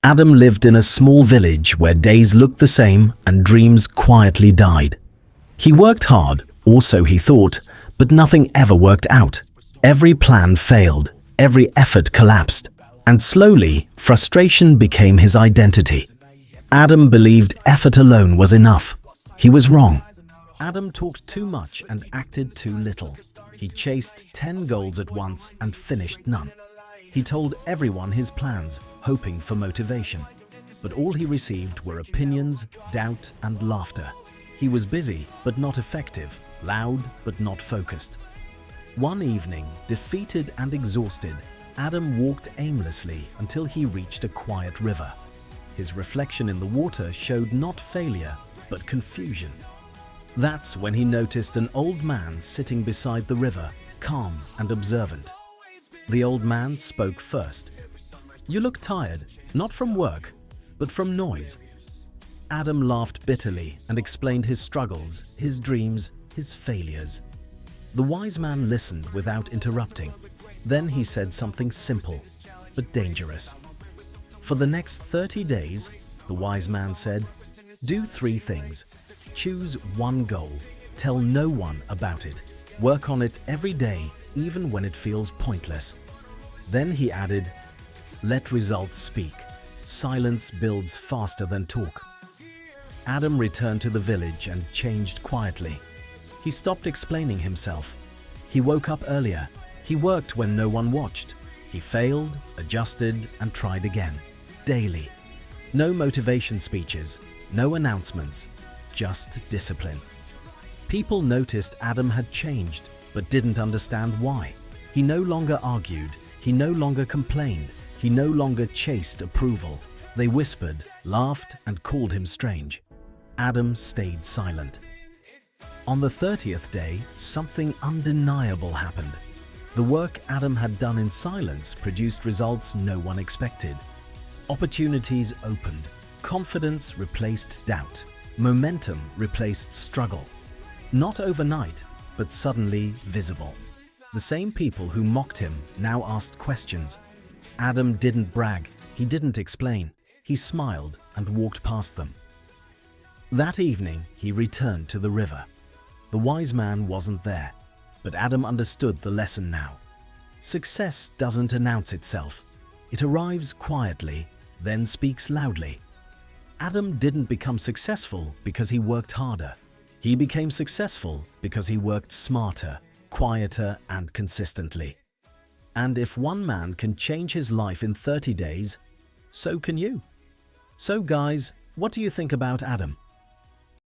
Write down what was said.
Adam lived in a small village where days looked the same and dreams quietly died. He worked hard, or so he thought, but nothing ever worked out. Every plan failed, every effort collapsed, and slowly, frustration became his identity. Adam believed effort alone was enough. He was wrong. Adam talked too much and acted too little. He chased 10 goals at once and finished none. He told everyone his plans, hoping for motivation. But all he received were opinions, doubt, and laughter. He was busy, but not effective, loud, but not focused. One evening, defeated and exhausted, Adam walked aimlessly until he reached a quiet river. His reflection in the water showed not failure, but confusion. That's when he noticed an old man sitting beside the river, calm and observant. The old man spoke first. "You look tired, not from work, but from noise." Adam laughed bitterly and explained his struggles, his dreams, his failures. The wise man listened without interrupting. Then he said something simple, but dangerous. For the next 30 days, the wise man said, "Do 3 things. Choose one goal. Tell no one about it. Work on it every day, even when it feels pointless." Then he added, "Let results speak. Silence builds faster than talk." Adam returned to the village and changed quietly. He stopped explaining himself. He woke up earlier. He worked when no one watched. He failed, adjusted, and tried again, daily. No motivation speeches, no announcements, just discipline. People noticed Adam had changed, but didn't understand why. He no longer argued, he no longer complained, he no longer chased approval. They whispered, laughed, and called him strange. Adam stayed silent. On the 30th day, something undeniable happened. The work Adam had done in silence produced results no one expected. Opportunities opened. Confidence replaced doubt. Momentum replaced struggle. Not overnight, but suddenly visible. The same people who mocked him now asked questions. Adam didn't brag, he didn't explain. He smiled and walked past them. That evening, he returned to the river. The wise man wasn't there, but Adam understood the lesson now. Success doesn't announce itself. It arrives quietly, then speaks loudly. Adam didn't become successful because he worked harder. He became successful because he worked smarter, quieter, and consistently. And if one man can change his life in 30 days, so can you. So guys, what do you think about Adam?